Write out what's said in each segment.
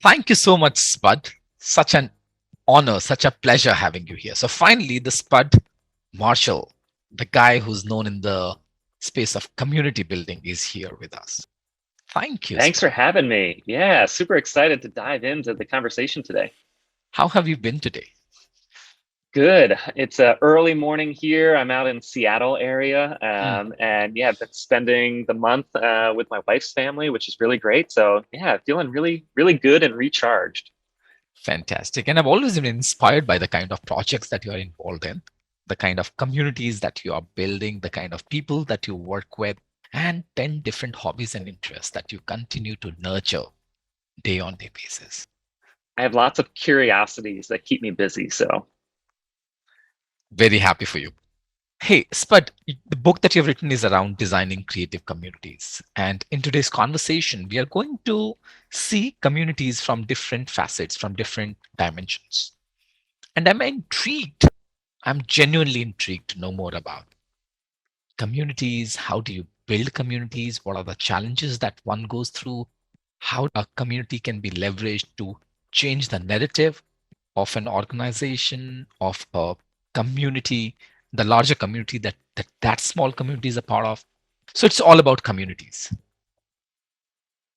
Thank you so much, Spud. Such an honor, such a pleasure having you here. So, finally, the Spud Marshall, the guy who's known in the space of community building, is here with us. Thank you, Thanks for Spud. having me. Yeah, super excited to dive into the conversation today. How have you been today? Good. It's a early morning here. I'm out in Seattle area, Hmm, and yeah, I've been spending the month with my wife's family, which is really great. So yeah, feeling really, really good and recharged. fantastic. And I've always been inspired by the kind of projects that you are involved in, the kind of communities that you are building, the kind of people that you work with, and 10 different hobbies and interests that you continue to nurture day on day basis. I have lots of curiosities that keep me busy. So Very happy for you. Hey, Spud, the book that you've written is around designing creative communities. And in today's conversation, we are going to see communities from different facets, from different dimensions. And I'm intrigued. I'm genuinely intrigued to know more about communities. How do you build communities? What are the challenges that one goes through? How a community can be leveraged to change the narrative of an organization, of a community, the larger community that small community is a part of. So it's all about communities.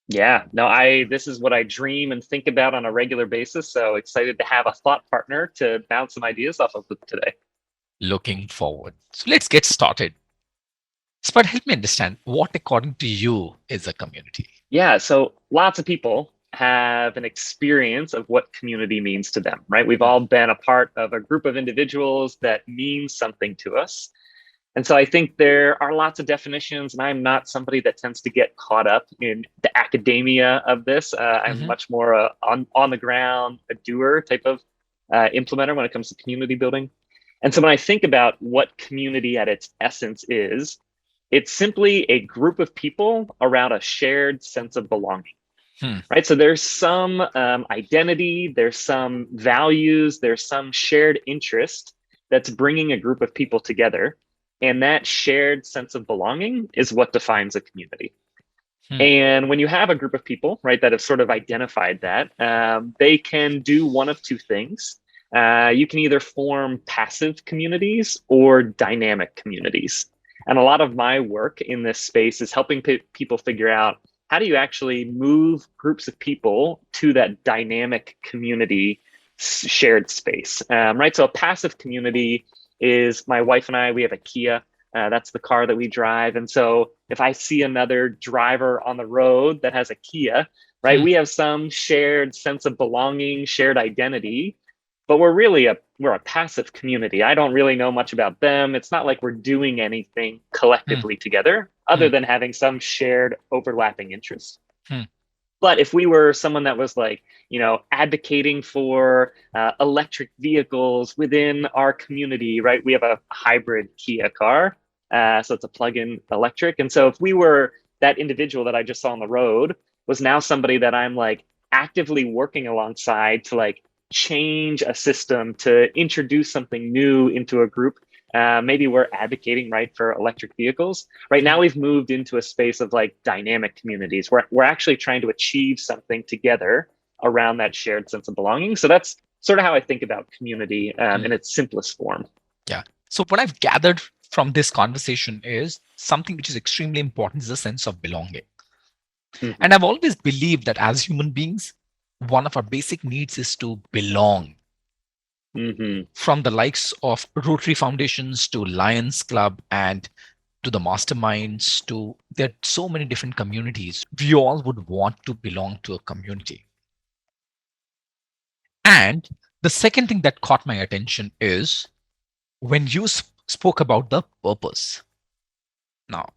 yeah, no, I this is what I dream and think about on a regular basis. So excited to have a thought partner to bounce some ideas off of today. Looking forward. So let's get started. Spud, help me understand what, according to you, is a community. Yeah, so lots of people have an experience of what community means to them, right? We've all been a part of a group of individuals that means something to us. And so I think there are lots of definitions, and I'm not somebody that tends to get caught up in the academia of this. I'm Mhm. much more on the ground, a doer type of implementer when it comes to community building. And so when I think about what community at its essence is, it's simply a group of people around a shared sense of belonging, Hmm. right? So there's some identity, there's some values, there's some shared interest that's bringing a group of people together. And that shared sense of belonging is what defines a community. Hmm. And when you have a group of people, right, that have sort of identified that, they can do one of two things. You can either form passive communities or dynamic communities. And a lot of my work in this space is helping people figure out how do you actually move groups of people to that dynamic community shared space, right? So a passive community is my wife and I, we have a Kia. That's the car that we drive. And so if I see another driver on the road that has a Kia, right, Hmm. we have some shared sense of belonging, shared identity, but we're a passive community. I don't really know much about them. It's not like we're doing anything Hmm. collectively together other Hmm. than having some shared overlapping interests. Hmm. But if we were someone that was like, advocating for electric vehicles within our community, right? We have a hybrid Kia car. So it's a plug-in electric. And so if we were that individual that I just saw on the road was now somebody that I'm like actively working alongside to like change a system, to introduce something new into a group. Maybe we're advocating, right, for electric vehicles. Right Hmm. now, we've moved into a space of like dynamic communities where we're actually trying to achieve something together around that shared sense of belonging. So that's sort of how I think about community Hmm. in its simplest form. Yeah. So what I've gathered from this conversation is something which is extremely important is a sense of belonging. Mm-hmm. And I've always believed that as human beings, one of our basic needs is to belong. Mm-hmm. From the likes of Rotary Foundations to Lions Club and to the masterminds to there are so many different communities. We all would want to belong to a community. And the second thing that caught my attention is when you spoke about the purpose. Now,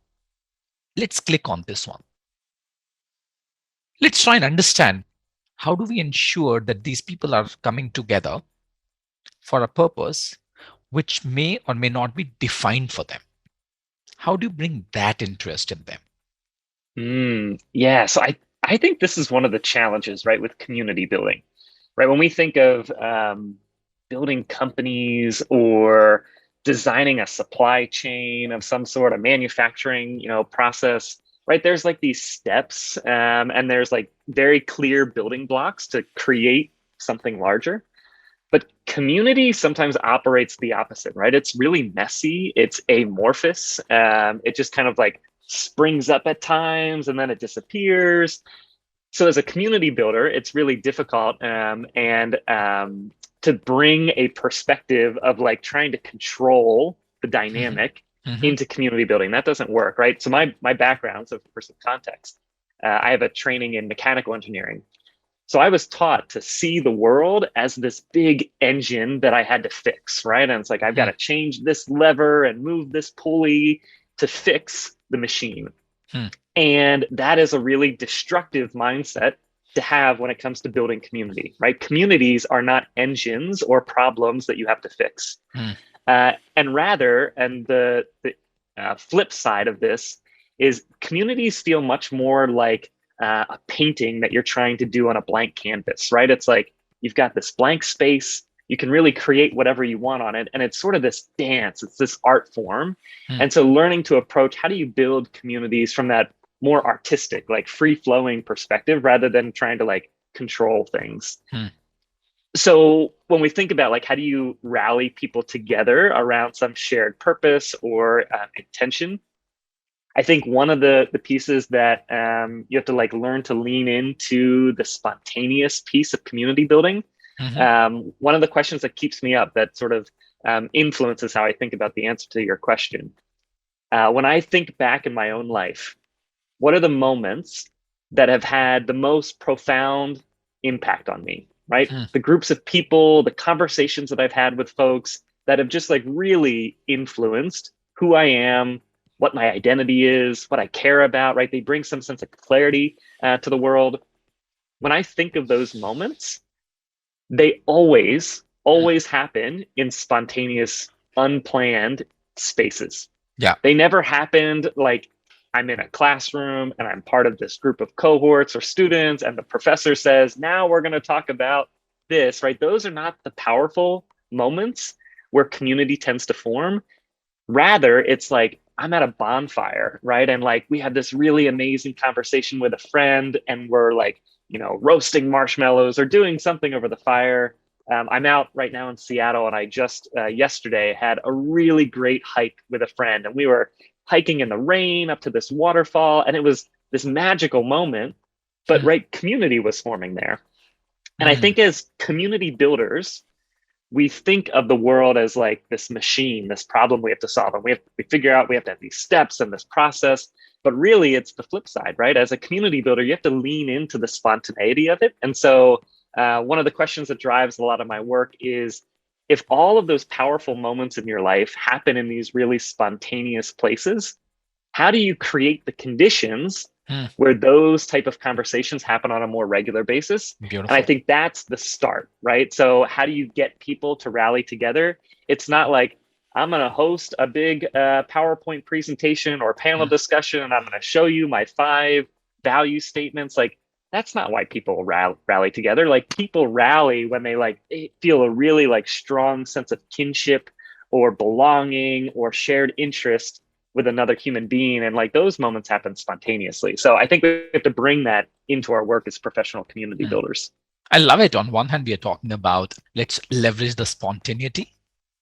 let's click on this one. Let's try and understand how do we ensure that these people are coming together for a purpose which may or may not be defined for them. How do you bring that interest in them? Yeah. So I think this is one of the challenges, right, with community building, right? When we think of building companies or designing a supply chain of some sort of manufacturing, process, right? There's like these steps, and there's like very clear building blocks to create something larger. But community sometimes operates the opposite, right? It's really messy. It's amorphous. It just kind of like springs up at times and then it disappears. So as a community builder, it's really difficult, and to bring a perspective of like trying to control the Hmm. dynamic Hmm. into community building. That doesn't work, right? So my background, so for some context, I have a training in mechanical engineering. So I was taught to see the world as this big engine that I had to fix, right? And it's like I've got Hmm. to change this lever and move this pulley to fix the machine. Hmm. And that is a really destructive mindset to have when it comes to building community, right? Communities are not engines or problems that you have to fix. Hmm. And rather, and the flip side of this is communities feel much more like a painting that you're trying to do on a blank canvas, right? It's like you've got this blank space. You can really create whatever you want on it. And it's sort of this dance, it's this art form. Hmm. And so learning to approach how do you build communities from that more artistic, like free flowing perspective rather than trying to like control things. Hmm. So when we think about like how do you rally people together around some shared purpose or intention, I think one of the pieces that you have to like learn to lean into the spontaneous piece of community building. Hmm. One of the questions that keeps me up that sort of influences how I think about the answer to your question. When I think back in my own life, what are the moments that have had the most profound impact on me, right? Hmm. The groups of people, the conversations that I've had with folks that have just like really influenced who I am, what my identity is, what I care about, right? They bring some sense of clarity to the world. When I think of those moments, they Hmm. always happen in spontaneous, unplanned spaces. Yeah. They never happened like I'm in a classroom and I'm part of this group of cohorts or students, and the professor says, now we're going to talk about this, right? Those are not the powerful moments where community tends to form. Rather, it's like I'm at a bonfire, right? And like we have this really amazing conversation with a friend, and we're like, roasting marshmallows or doing something over the fire. I'm out right now in Seattle, and I just yesterday had a really great hike with a friend, and we were hiking in the rain up to this waterfall, and it was this magical moment. But Hmm. right, community was forming there, and I Hmm. think as community builders, we think of the world as like this machine, this problem we have to solve, and we figure out we have to have these steps and this process. But really, it's the flip side, right? As a community builder, you have to lean into the spontaneity of it. And so, one of the questions that drives a lot of my work is if all of those powerful moments in your life happen in these really spontaneous places, how do you create the conditions Hmm. where those type of conversations happen on a more regular basis? And I Beautiful. think that's the start, right? So how do you get people to rally together? It's not like I'm going to host a big PowerPoint presentation or panel Hmm. discussion and I'm going to show you my 5 value statements. Like that's not why people rally together. Like people rally when they feel a really like strong sense of kinship or belonging or shared interest with another human being, and like those moments happen spontaneously. So I think we have to bring that into our work as professional community Hmm. builders. I love it. On one hand, we are talking about let's leverage the spontaneity.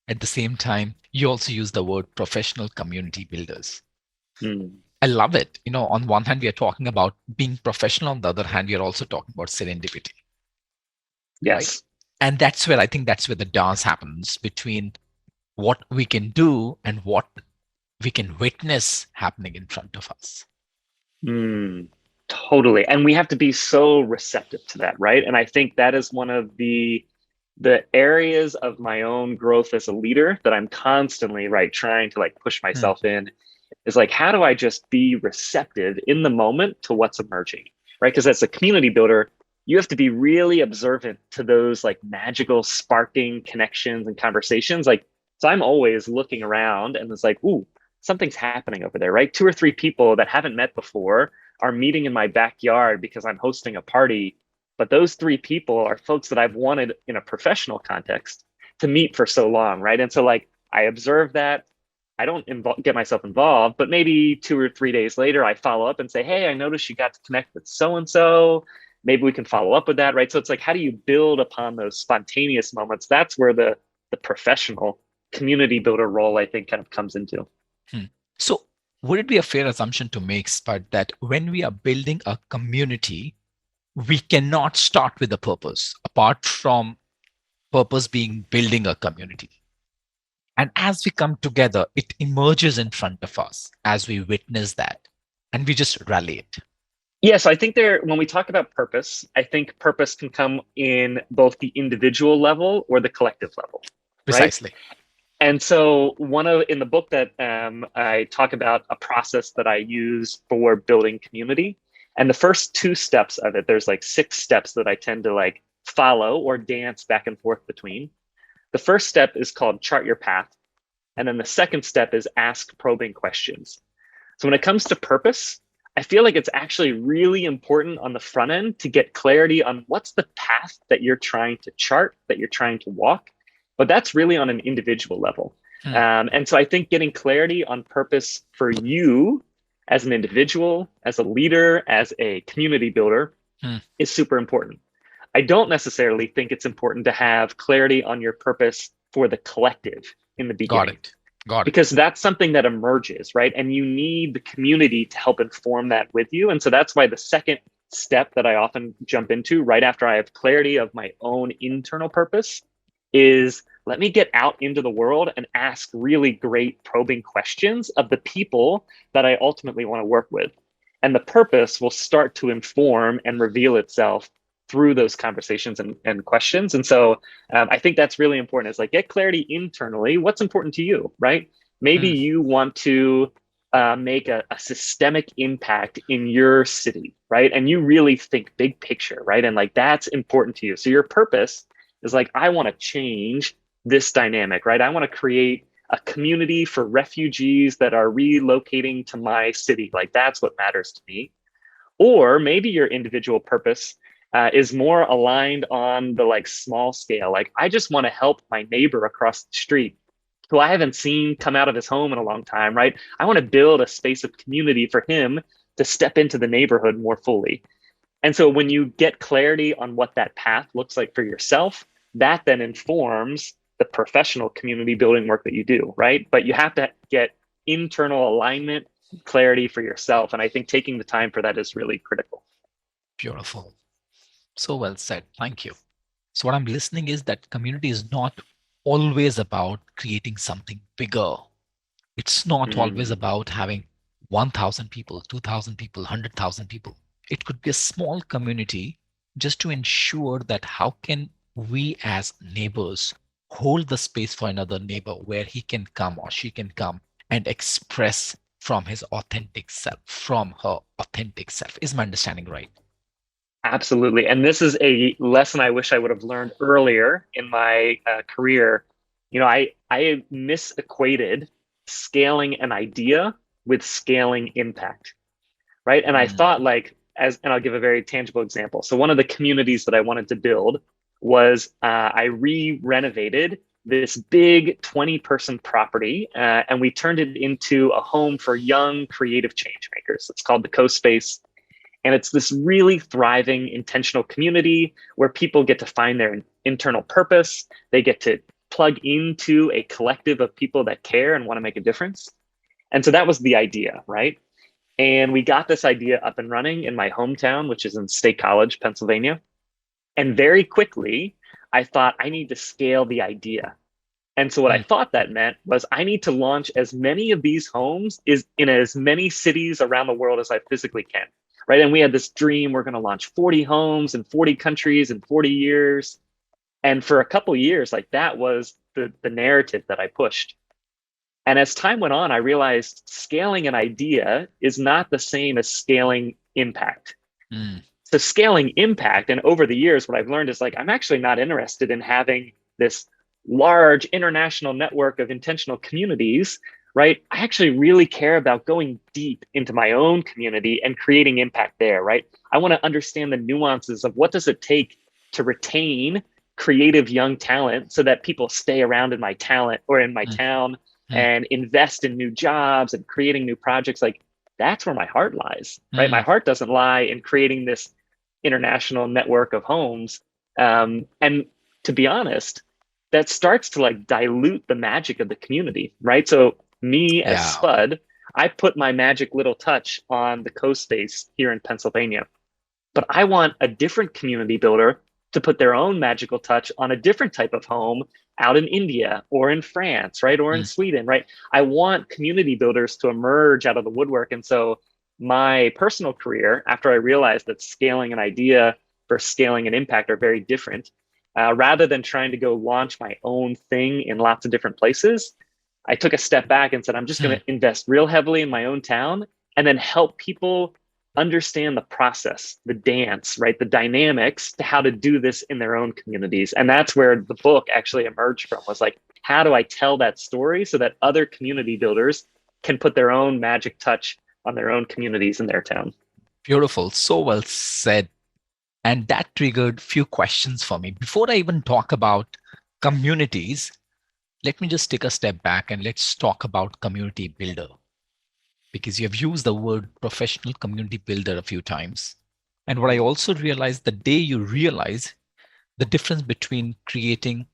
At the same time, you also use the word professional community builders. Mm. I love it. On one hand, we are talking about being professional. On the other hand, we are also talking about serendipity, right? Yes. And that's where the dance happens between what we can do and what we can witness happening in front of us. Mm. Totally. And we have to be so receptive to that, right? And I think that is one of the areas of my own growth as a leader that I'm constantly right trying to like push Hmm. myself in is like how do I just be receptive in the moment to what's emerging, right? Because as a community builder, you have to be really observant to those like magical sparking connections and conversations. Like, so I'm always looking around and it's like, ooh, something's happening over there, right? 2 or 3 people that haven't met before are meeting in my backyard because I'm hosting a party. But those 3 people are folks that I've wanted in a professional context to meet for so long, right? And so like I observe that, I don't get myself involved, but maybe 2 or 3 days later, I follow up and say, hey, I noticed you got to connect with so and so. Maybe we can follow up with that, right? So it's like, how do you build upon those spontaneous moments? That's where the professional community builder role, I think, kind of comes into. Hmm. So, would it be a fair assumption to make, Spud, that when we are building a community, we cannot start with a purpose apart from purpose being building a community? And as we come together, it emerges in front of us as we witness that, and we just rally it. Yeah, so I think when we talk about purpose, I think purpose can come in both the individual level or the collective level, right? Precisely. And so in the book that I talk about a process that I use for building community. And the first 2 steps of it, there's like 6 steps that I tend to like follow or dance back and forth between. The first step is called chart your path. And then the second step is ask probing questions. So when it comes to purpose, I feel like it's actually really important on the front end to get clarity on what's the path that you're trying to chart, that you're trying to walk. But that's really on an individual level. And so I think getting clarity on purpose for you as an individual, as a leader, as a community builder is super important. I don't necessarily think it's important to have clarity on your purpose for the collective in the beginning. Got it. Because that's something that emerges, right? And you need the community to help inform that with you. And so that's why the second step that I often jump into right after I have clarity of my own internal purpose is let me get out into the world and ask really great probing questions of the people that I ultimately want to work with. And the purpose will start to inform and reveal itself through those conversations and questions. And so I think that's really important is like get clarity internally. What's important to you, right? Maybe you want to make a systemic impact in your city, right? And you really think big picture, right? And like that's important to you. So your purpose is like, I want to change this dynamic, right? I want to create a community for refugees that are relocating to my city. Like that's what matters to me. Or maybe your individual purpose is more aligned on the like small scale. Like I just want to help my neighbor across the street who I haven't seen come out of his home in a long time, right? I want to build a space of community for him to step into the neighborhood more fully. And so when you get clarity on what that path looks like for yourself, that then informs the professional community building work that you do, right? But you have to get internal alignment, clarity for yourself. And I think taking the time for that is really critical. Beautiful. So well said. Thank you. So what I'm listening is that community is not always about creating something bigger. It's not always about having 1,000 people, 2,000 people, 100,000 people. It could be a small community just to ensure that how can we as neighbors hold the space for another neighbor where he can come or she can come and express from his authentic self, from her authentic self. Is my understanding right? Absolutely. And this is a lesson I wish I would have learned earlier in my career. You know, I misequated scaling an idea with scaling impact, right? And I thought like, and I'll give a very tangible example. So one of the communities that I wanted to build was I renovated this big 20-person property, and we turned it into a home for young creative change makers. It's called the Co-Space. And it's this really thriving, intentional community where people get to find their internal purpose. They get to plug into a collective of people that care and want to make a difference. And so that was the idea, right? And we got this idea up and running in my hometown, which is in State College, Pennsylvania. And very quickly, I thought I need to scale the idea. And so what I thought that meant was I need to launch as many of these homes in as many cities around the world as I physically can. Right. And we had this dream, we're going to launch 40 homes in 40 countries in 40 years. And for a couple of years, like that was the narrative that I pushed. And as time went on, I realized scaling an idea is not the same as scaling impact. So scaling impact, and over the years, what I've learned is like, I'm actually not interested in having this large international network of intentional communities. Right? I actually really care about going deep into my own community and creating impact there, right? I want to understand the nuances of what does it take to retain creative young talent so that people stay around in my talent or in my town. Hmm. and invest in new jobs and creating new projects, like that's where my heart lies, right? My Hmm. heart doesn't lie in creating this international network of homes. And to be honest, that starts to like dilute the magic of the community, right? So me as Yeah. Spud, I put my magic little touch on the coast space here in Pennsylvania, but I want a different community builder to put their own magical touch on a different type of home out in India or in France, right? Or in Hmm. Sweden, right? I want community builders to emerge out of the woodwork. And so my personal career, after I realized that scaling an idea versus scaling an impact are very different, rather than trying to go launch my own thing in lots of different places, I took a step back and said, I'm just going Hmm. to invest real heavily in my own town and then help people understand the process, the dance, right? The dynamics to how to do this in their own communities. And that's where the book actually emerged from, was like, how do I tell that story so that other community builders can put their own magic touch on their own communities in their town? Beautiful. So well said. And that triggered few questions for me. Before I even talk about communities, let me just take a step back and let's talk about community builder, because you have used the word professional community builder a few times. And what I also realized, the day you realize the difference between creating,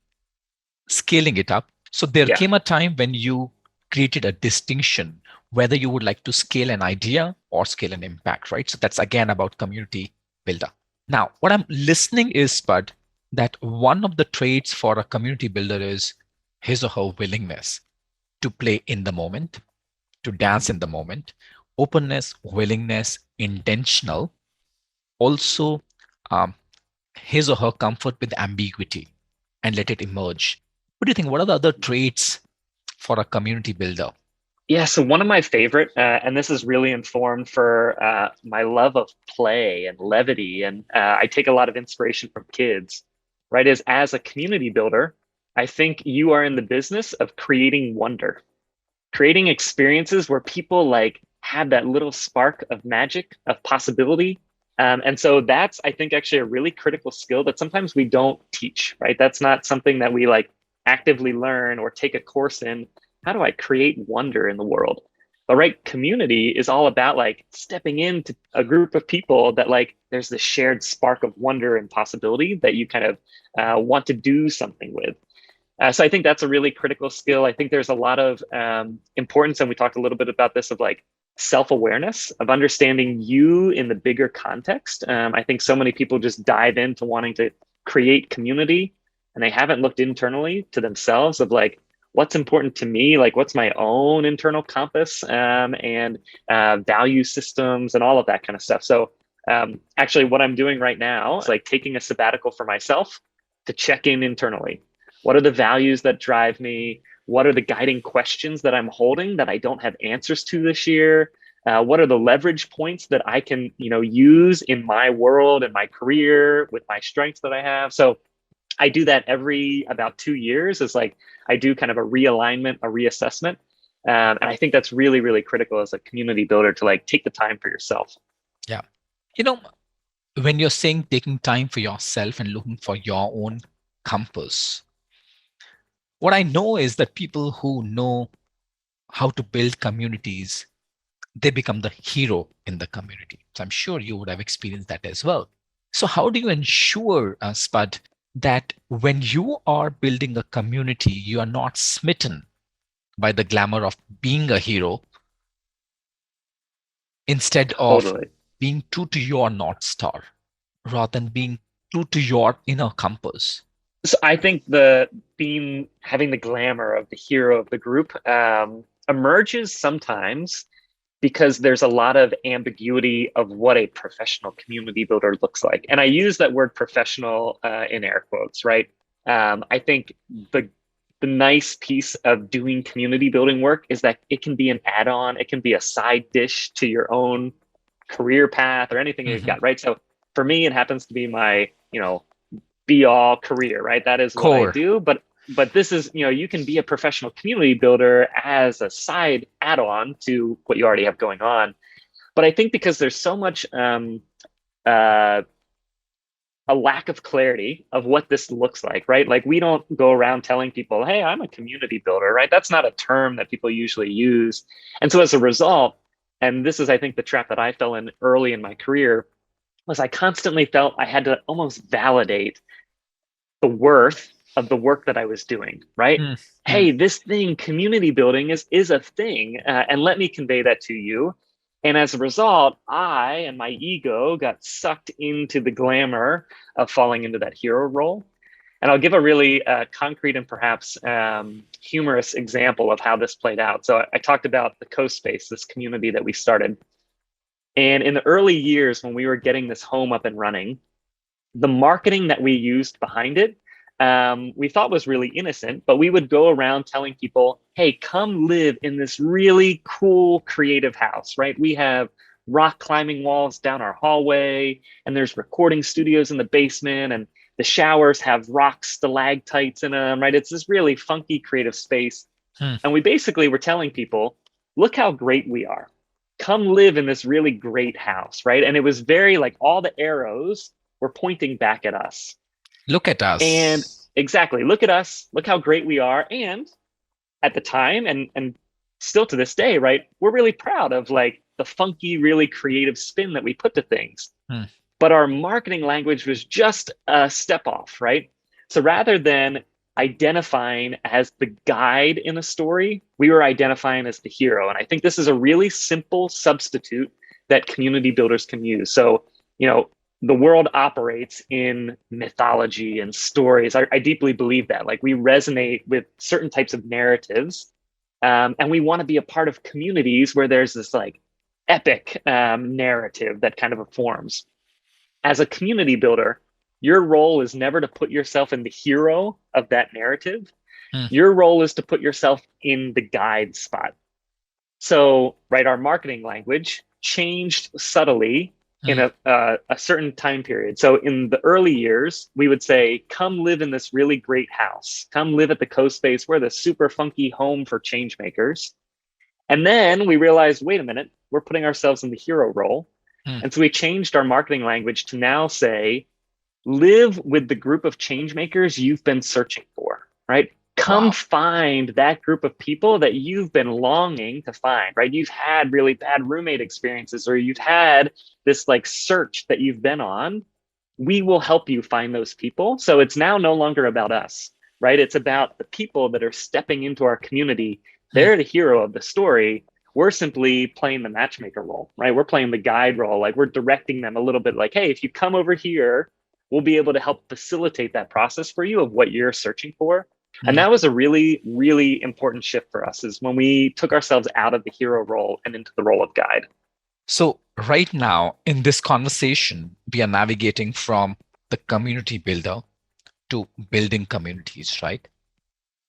scaling it up. So there Yeah. came a time when you created a distinction whether you would like to scale an idea or scale an impact, right? So that's again about community builder. Now, what I'm listening is, Spud, that one of the traits for a community builder is his or her willingness to play in the moment, to dance in the moment, openness, willingness, intentional, also um, his or her comfort with ambiguity and let it emerge. What do you think? What are the other traits for a community builder? Yeah, so one of my favorite, and this is really informed for my love of play and levity, and I take a lot of inspiration from kids, right? Is as a community builder, I think you are in the business of creating wonder, creating experiences where people like have that little spark of magic, of possibility. And so that's, I think, actually a really critical skill that sometimes we don't teach, right? That's not something that we like actively learn or take a course in. How do I create wonder in the world? But right, community is all about like stepping into a group of people that like there's this shared spark of wonder and possibility that you kind of want to do something with. So I think that's a really critical skill. I think there's a lot of importance, and we talked a little bit about this, of like self-awareness, of understanding you in the bigger context. I think so many people just dive into wanting to create community, and they haven't looked internally to themselves of like, what's important to me, like what's my own internal compass, and value systems and all of that kind of stuff. So actually, what I'm doing right now is like taking a sabbatical for myself to check in internally. What are the values that drive me? What are the guiding questions that I'm holding that I don't have answers to this year? What are the leverage points that I can, use in my world and my career with my strengths that I have? So I do that every about 2 years. It's like I do kind of a realignment, a reassessment. And I think that's really, really critical as a community builder to like take the time for yourself. Yeah. You know, when you're saying taking time for yourself and looking for your own compass, what I know is that people who know how to build communities, they become the hero in the community. So I'm sure you would have experienced that as well. So how do you ensure, Spud, that when you are building a community, you are not smitten by the glamour of being a hero instead of Totally. being true to your North Star rather than being true to your inner compass? So I think the being having the glamour of the hero of the group emerges sometimes because there's a lot of ambiguity of what a professional community builder looks like. And I use that word professional in air quotes, right? I think the the nice piece of doing community building work is that it can be an add-on, it can be a side dish to your own career path or anything you've Mhm. got, right? So for me, it happens to be my, be all career, right? That is what I Core. do. But this is, you can be a professional community builder as a side add-on to what you already have going on. But I think because there's so much uh, a lack of clarity of what this looks like, right? Like we don't go around telling people, hey, I'm a community builder, right? That's not a term that people usually use. And so as a result, and this is, I think, the trap that I fell in early in my career, was I constantly felt I had to almost validate the worth of the work that I was doing, right? Mm, mm. Hey, this thing, community building is a thing, and let me convey that to you. And as a result, I and my ego got sucked into the glamour of falling into that hero role. And I'll give a really concrete and perhaps humorous example of how this played out. So I talked about the CoSpace, this community that we started. And in the early years, when we were getting this home up and running, the marketing that we used behind it, we thought was really innocent, but we would go around telling people, hey, come live in this really cool, creative house, right? We have rock climbing walls down our hallway, and there's recording studios in the basement, and the showers have rock stalactites in them, right? It's this really funky, creative space. Hmm. And we basically were telling people, look how great we are. Come live in this really great house, right? And it was very like all the arrows were pointing back at us. Look at And us. exactly, look at us, look how great we are. And at the time, and still to this day, right, we're really proud of like the funky, really creative spin that we put to things. Hmm. But our marketing language was just a step off, right? So rather than identifying as the guide in a story, we were identifying as the hero. And I think this is a really simple substitute that community builders can use. So, you know, the world operates in mythology and stories. I deeply believe that. Like we resonate with certain types of narratives, and we want to be a part of communities where there's this like epic narrative that kind of forms. As a community builder, your role is never to put yourself in the hero of that narrative. Hmm. Your role is to put yourself in the guide spot. So, right, our marketing language changed subtly in Hmm. a certain time period. So, in the early years, we would say, "Come live in this really great house. Come live at the CoSpace. We're the super funky home for change makers." And then we realized, wait a minute, we're putting ourselves in the hero role, Hmm. and so we changed our marketing language to now say, live with the group of change makers you've been searching for, right? Come Wow. find that group of people that you've been longing to find, right? You've had really bad roommate experiences, or you've had this like search that you've been on. We will help you find those people. So it's now no longer about us, right? It's about the people that are stepping into our community. Hmm. They're the hero of the story. We're simply playing the matchmaker role, right? We're playing the guide role. Like we're directing them a little bit like, hey, if you come over here, we'll be able to help facilitate that process for you of what you're searching for. And Hmm. that was a really, really important shift for us is when we took ourselves out of the hero role and into the role of guide. So, right now in this conversation, we are navigating from the community builder to building communities, right?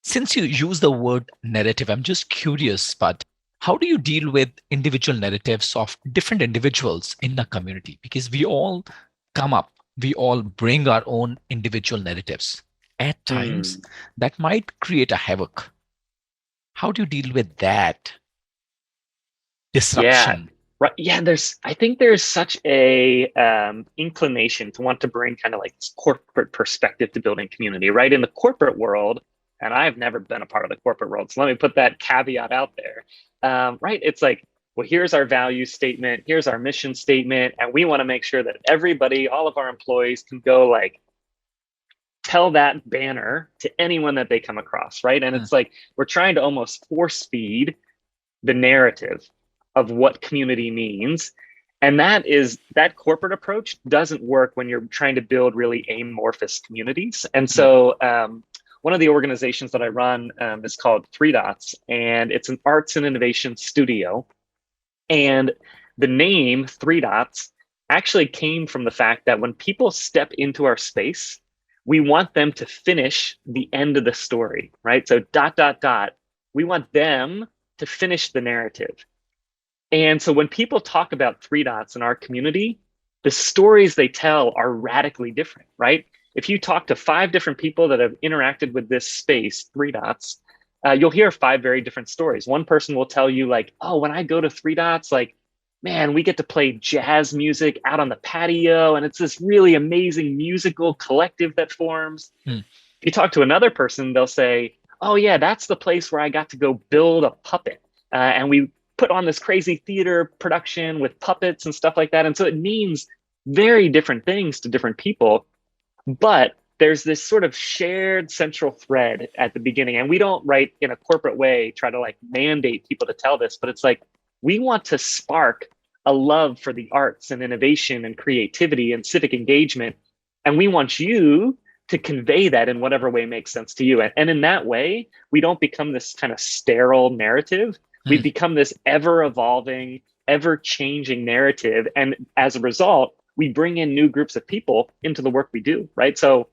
Since you use the word narrative, I'm just curious, but how do you deal with individual narratives of different individuals in the community? Because we all come up, we all bring our own individual narratives. At times, Mm, that might create a havoc. How do you deal with that yeah. disruption? Right. Yeah, I think there's such a inclination to want to bring kind of like this corporate perspective to building community, right? In the corporate world, and I've never been a part of the corporate world, so let me put that caveat out there. Right? It's like, well, here's our value statement, here's our mission statement, and we want to make sure that everybody, all of our employees, can go like tell that banner to anyone that they come across, right? And Hmm. it's like we're trying to almost force feed the narrative of what community means. And that corporate approach doesn't work when you're trying to build really amorphous communities. And Hmm. so, one of the organizations that I run is called Three Dots, and it's an arts and innovation studio. And the name Three Dots actually came from the fact that when people step into our space, we want them to finish the end of the story, right? So, dot, dot, dot. We want them to finish the narrative. And so when people talk about Three Dots in our community, the stories they tell are radically different, right? If you talk to five different people that have interacted with this space, Three Dots, you'll hear five very different stories. One person will tell you, like, oh, when I go to Three Dots, like, man, we get to play jazz music out on the patio, and it's this really amazing musical collective that forms. Mm, If you talk to another person, they'll say, oh, yeah, that's the place where I got to go build a puppet. And we put on this crazy theater production with puppets and stuff like that. And so it means very different things to different people. But there's this sort of shared central thread at the beginning. And we don't, right, in a corporate way, try to like mandate people to tell this, but it's like we want to spark a love for the arts and innovation and creativity and civic engagement. And we want you to convey that in whatever way makes sense to you. And in that way, we don't become this kind of sterile narrative. We mm, become this ever evolving, ever changing narrative. And as a result, we bring in new groups of people into the work we do, right? So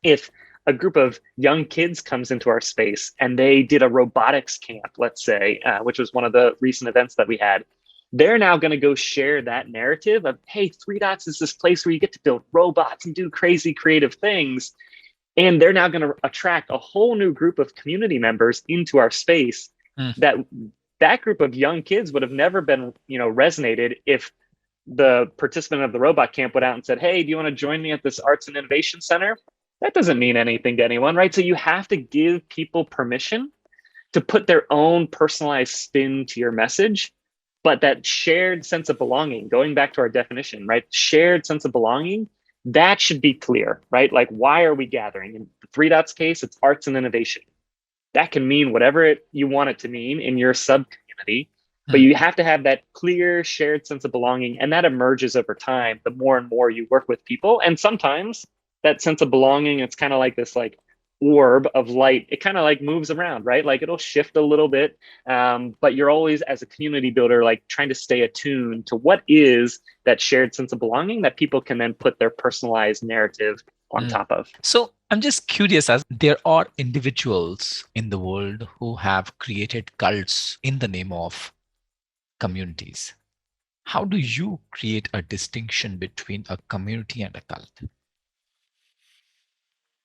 if a group of young kids comes into our space and they did a robotics camp, let's say, which was one of the recent events that we had, they're now going to go share that narrative of, hey, Three Dots is this place where you get to build robots and do crazy creative things. And they're now going to attract a whole new group of community members into our space mm. that that group of young kids would have never been, resonated if the participant of the robot camp went out and said, hey, do you want to join me at this arts and innovation center? That doesn't mean anything to anyone, right? So you have to give people permission to put their own personalized spin to your message. But that shared sense of belonging, going back to our definition, right? Shared sense of belonging, that should be clear, right? Like, why are we gathering? In the Three Dots case, it's arts and innovation. That can mean whatever you want it to mean in your sub community, but Mm. you have to have that clear shared sense of belonging. And that emerges over time the more and more you work with people. And sometimes that sense of belonging, it's kind of like this like orb of light. It kind of like moves around, right? Like it'll shift a little bit. But you're always, as a community builder, like trying to stay attuned to what is that shared sense of belonging that people can then put their personalized narrative on Mm. top of. So I'm just curious, as there are individuals in the world who have created cults in the name of communities. How do you create a distinction between a community and a cult?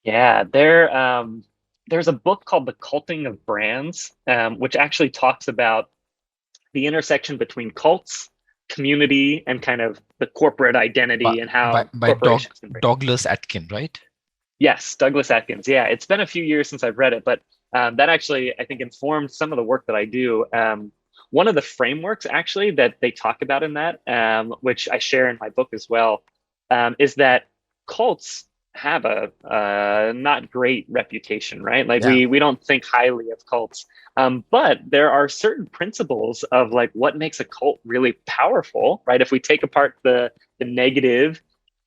Yeah, there's a book called The Culting of Brands, which actually talks about the intersection between cults, community, and kind of the corporate By, identity and by, how by corporations can bring. Douglas Atkin, right? Yes, Douglas Atkins. Yeah, it's been a few years since I've read it, but that actually, I think, informed some of the work that I do. One of the frameworks actually that they talk about in that, which I share in my book as well, is that cults have a not great reputation, right? Like Yeah. we don't think highly of cults, but there are certain principles of like what makes a cult really powerful, right? If we take apart the negative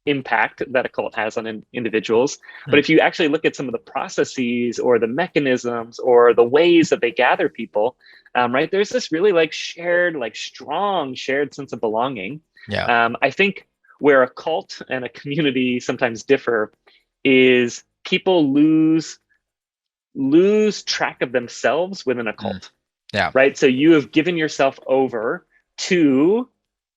impact that a cult has on individuals. But Hmm. if you actually look at some of the processes or the mechanisms or the ways that they gather people, right, there's this really like shared, like strong shared sense of belonging. Yeah. I think where a cult and a community sometimes differ is people lose track of themselves within a Mm. cult, Yeah. right? So you have given yourself over to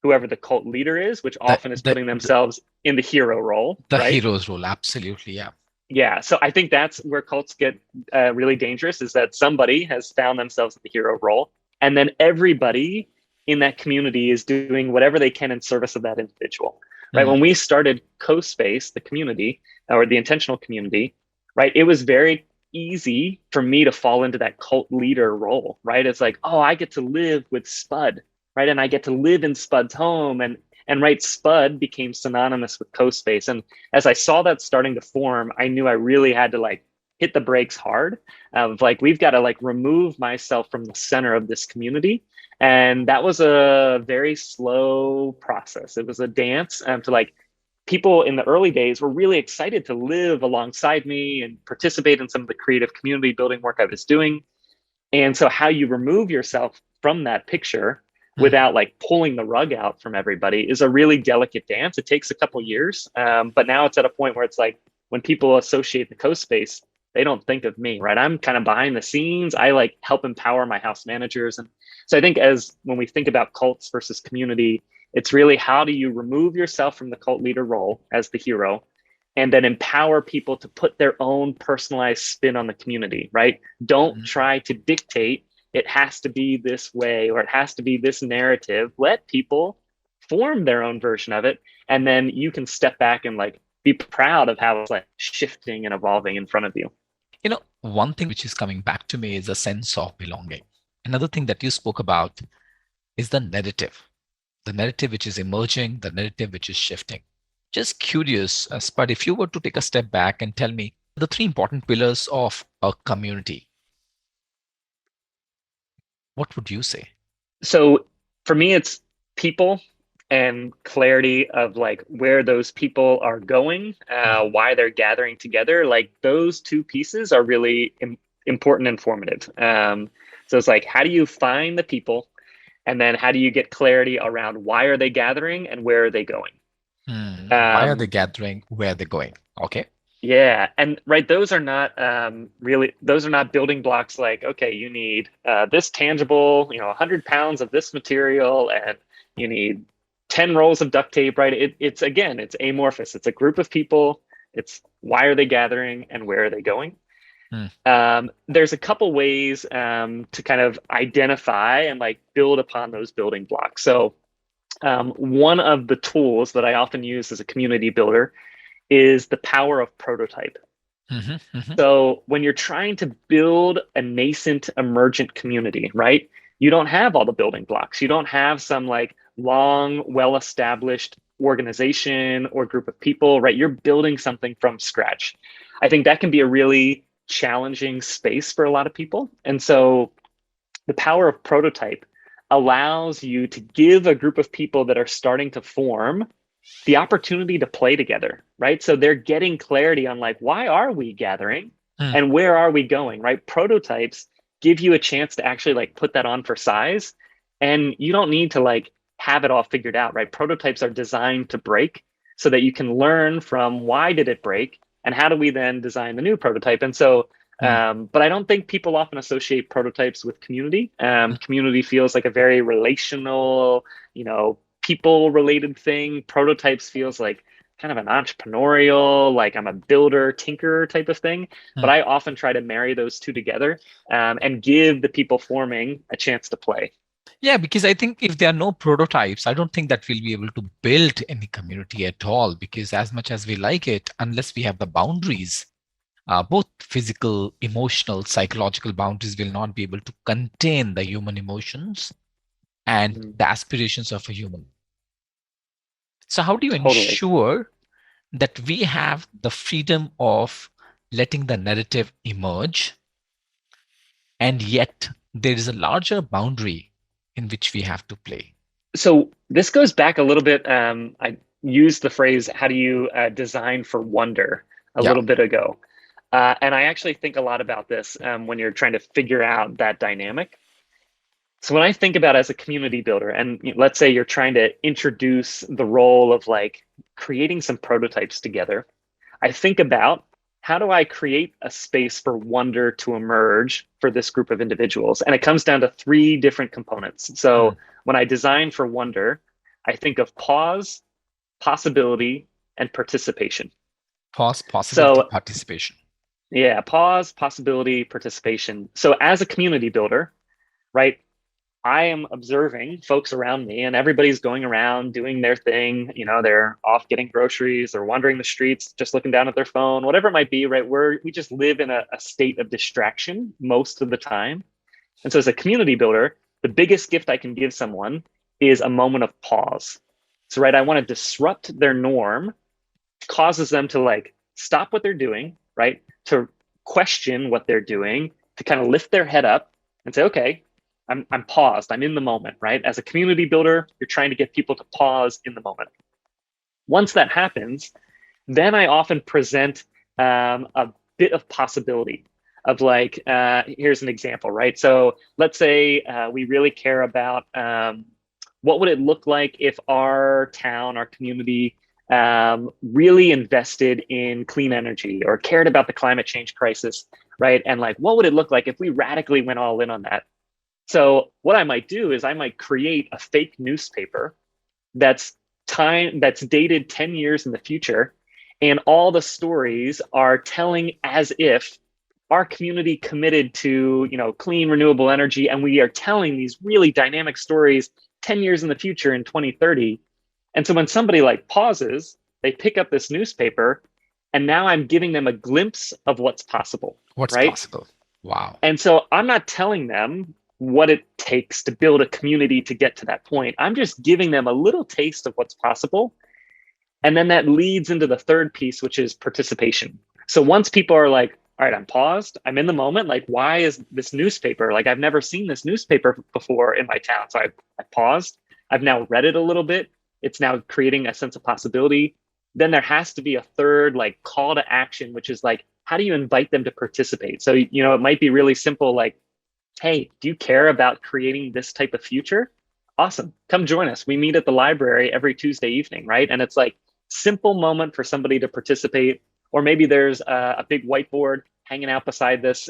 whoever the cult leader is, which The, often is the, putting the, themselves in the hero role, the right? hero's role. Absolutely. Yeah. Yeah. So I think that's where cults get really dangerous, is that somebody has found themselves in the hero role. And then everybody in that community is doing whatever they can in service of that individual, right? Mm. When we started CoSpace, the community or the intentional community, right, it was very easy for me to fall into that cult leader role, right? It's like, oh, I get to live with Spud, right? And I get to live in Spud's home. And right, Spud became synonymous with CoSpace. And as I saw that starting to form, I knew I really had to like hit the brakes hard of like, we've got to like remove myself from the center of this community. And that was a very slow process. It was a dance to like, people in the early days were really excited to live alongside me and participate in some of the creative community building work I was doing. And so how you remove yourself from that picture Mm. without like pulling the rug out from everybody is a really delicate dance. It takes a couple years, but now it's at a point where it's like when people associate the CoSpace, they don't think of me, right? I'm kind of behind the scenes. I like help empower my house managers. And so I think as when we think about cults versus community, it's really how do you remove yourself from the cult leader role as the hero and then empower people to put their own personalized spin on the community, right? Don't Mm. try to dictate it has to be this way or it has to be this narrative. Let people form their own version of it. And then you can step back and like be proud of how it's like shifting and evolving in front of you. One thing which is coming back to me is a sense of belonging. Another thing that you spoke about is the narrative which is emerging, the narrative which is shifting. Just curious, Spud, if you were to take a step back and tell me the three important pillars of a community, what would you say? So for me, it's people and clarity of like where those people are going, Mhm. why they're gathering together. Like those two pieces are really important and formative. So it's like, how do you find the people? And then how do you get clarity around why are they gathering and where are they going? Why are they Um, gathering? Where are they going? Okay. Yeah, and right, those are not really those are not building blocks like, okay, you need this tangible, 100 pounds of this material, and you need 10 rolls of duct tape, right? It's again, it's amorphous. It's a group of people. It's why are they gathering and where are they going? Mm, There's a couple ways to kind of identify and like build upon those building blocks. So one of the tools that I often use as a community builder is the power of prototype. mhm, mhm, So when you're trying to build a nascent emergent community, right? You don't have all the building blocks. You don't have some like long, well-established organization or group of people, right? You're building something from scratch. I think that can be a really challenging space for a lot of people. And so the power of prototype allows you to give a group of people that are starting to form the opportunity to play together, right? So they're getting clarity on like, why are we gathering mm, and where are we going, right? Prototypes give you a chance to actually like put that on for size. And you don't need to like have it all figured out, right? Prototypes are designed to break so that you can learn from why did it break and how do we then design the new prototype. And so, mm, but I don't think people often associate prototypes with community. mm. Community feels like a very relational, people related thing. Prototypes feels like kind of an entrepreneurial, like I'm a builder, tinkerer type of thing. But Mm. I often try to marry those two together and give the people forming a chance to play. Yeah, because I think if there are no prototypes, I don't think that we'll be able to build any community at all. Because as much as we like it, unless we have the boundaries, both physical, emotional, psychological boundaries will not be able to contain the human emotions and Mhm. the aspirations of a human. So, how do you Totally. ensure that we have the freedom of letting the narrative emerge, and yet there is a larger boundary in which we have to play? So this goes back a little bit. I used the phrase, how do you design for wonder a Yeah. little bit ago. And I actually think a lot about this when you're trying to figure out that dynamic. So when I think about as a community builder, and let's say you're trying to introduce the role of like creating some prototypes together, I think about how do I create a space for wonder to emerge for this group of individuals? And it comes down to three different components. Mm. So when I design for wonder, I think of pause, possibility, and participation. Pause, possibility, So participation. yeah, pause, possibility, participation. So as a community builder, right? I am observing folks around me and everybody's going around doing their thing. They're off getting groceries or wandering the streets, just looking down at their phone, whatever it might be, right? We just live in a state of distraction most of the time. And so as a community builder, the biggest gift I can give someone is a moment of pause. So, right, I want to disrupt their norm, causes them to like stop what they're doing, right? To question what they're doing, to kind of lift their head up and say, okay, I'm paused. I'm in the moment, right? As a community builder, you're trying to get people to pause in the moment. Once that happens, then I often present a bit of possibility of like, here's an example, right? So let's say we really care about what would it look like if our town, our community really invested in clean energy or cared about the climate change crisis, right? And like, what would it look like if we radically went all in on that? So what I might do is I might create a fake newspaper that's that's dated 10 years in the future, and all the stories are telling as if our community committed to, clean renewable energy, and we are telling these really dynamic stories 10 years in the future in 2030. And so when somebody like pauses, they pick up this newspaper, and now I'm giving them a glimpse of what's possible, What's right? possible? Wow. And so I'm not telling them what it takes to build a community to get to that point. I'm just giving them a little taste of what's possible. And then that leads into the third piece, which is participation. So once people are like, all right, I'm paused, I'm in the moment, like, why is this newspaper? Like, I've never seen this newspaper before in my town. So I paused. I've now read it a little bit. It's now creating a sense of possibility. Then there has to be a third like call to action, which is like, how do you invite them to participate? So, it might be really simple, like, hey, do you care about creating this type of future? Awesome. Come join us. We meet at the library every Tuesday evening, right? And it's like simple moment for somebody to participate. Or maybe there's a big whiteboard hanging out beside this,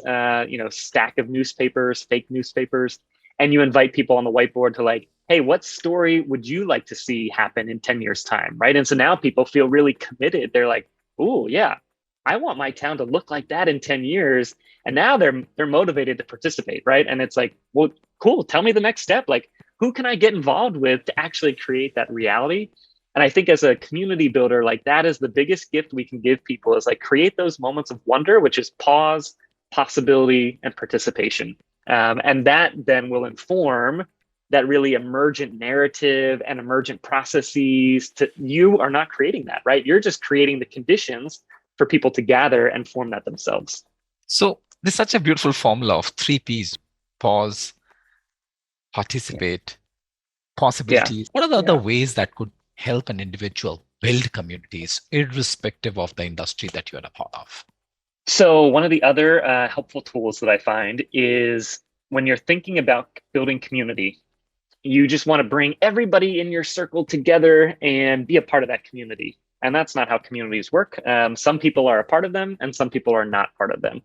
stack of newspapers, fake newspapers, and you invite people on the whiteboard to like, hey, what story would you like to see happen in 10 years time, right? And so now people feel really committed. They're like, oh yeah, I want my town to look like that in 10 years. And now they're motivated to participate, right? And it's like, well, cool, tell me the next step. Like, who can I get involved with to actually create that reality? And I think as a community builder, like that is the biggest gift we can give people, is like create those moments of wonder, which is pause, possibility, and participation. And that then will inform that really emergent narrative and emergent processes. You are not creating that, right? You're just creating the conditions for people to gather and form that themselves. So there's such a beautiful formula of three P's: pause, participate, Yeah. possibilities. What are the other ways that could help an individual build communities, irrespective of the industry that you're a part of? So one of the other helpful tools that I find is when you're thinking about building community, you just want to bring everybody in your circle together and be a part of that community. And that's not how communities work. Some people are a part of them and some people are not part of them.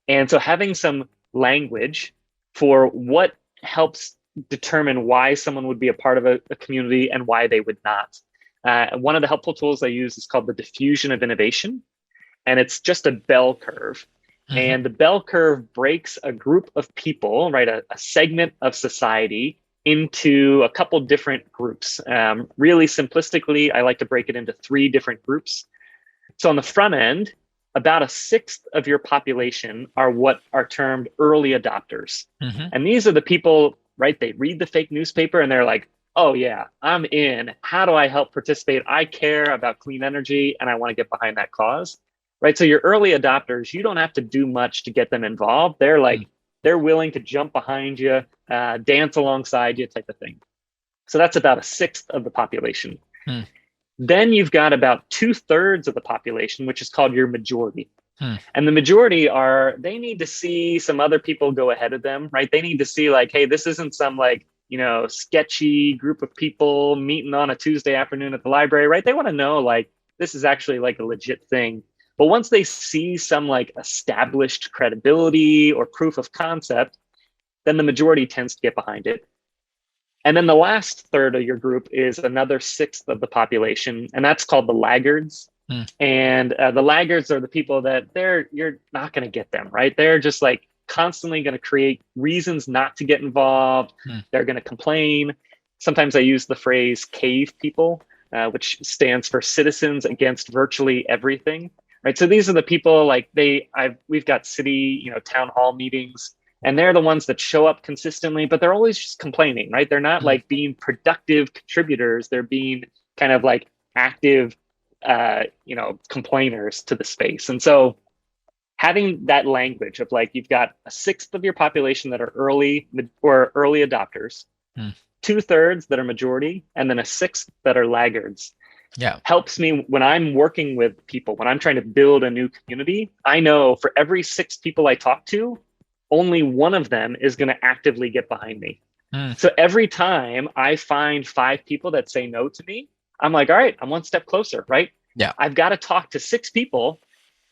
And so having some language for what helps determine why someone would be a part of a community and why they would not. One of the helpful tools I use is called the diffusion of innovation. And it's just a bell curve. Mm-hmm. And the bell curve breaks a group of people, right, a segment of society into a couple different groups. Really simplistically, I like to break it into 3 different groups. So on the front end, about a sixth of your population are what are termed early adopters. Mm-hmm. And these are the people, right, they read the fake newspaper and they're like, oh yeah, I'm in. How do I help participate? I care about clean energy and I want to get behind that cause, right? So your early adopters, you don't have to do much to get them involved. They're like, they're willing to jump behind you, dance alongside you, type of thing. So that's about a sixth of the population. Then you've got about 2/3 of the population, which is called your majority. And the majority they need to see some other people go ahead of them, right? They need to see like, hey, this isn't some like, sketchy group of people meeting on a Tuesday afternoon at the library, right? They want to know like, this is actually like a legit thing. But once they see some like established credibility or proof of concept, then the majority tends to get behind it. And then the last third of your group is another sixth of the population, and that's called the laggards. And the laggards are the people that you're not going to get them, right? They're just like constantly going to create reasons not to get involved. They're going to complain. Sometimes I use the phrase cave people, which stands for citizens against virtually everything. Right. So these are the people like we've got city, town hall meetings, and they're the ones that show up consistently, but they're always just complaining, right? They're not like being productive contributors. They're being kind of like active, complainers to the space. And so having that language of like, you've got a sixth of your population that are early adopters, 2/3 that are majority, and then a sixth that are laggards. Helps me when I'm working with people, when I'm trying to build a new community. I know for every 6 people I talk to, only one of them is going to actively get behind me. So every time I find 5 people that say no to me, I'm like, all right, I'm one step closer, right? I've got to talk to 6 people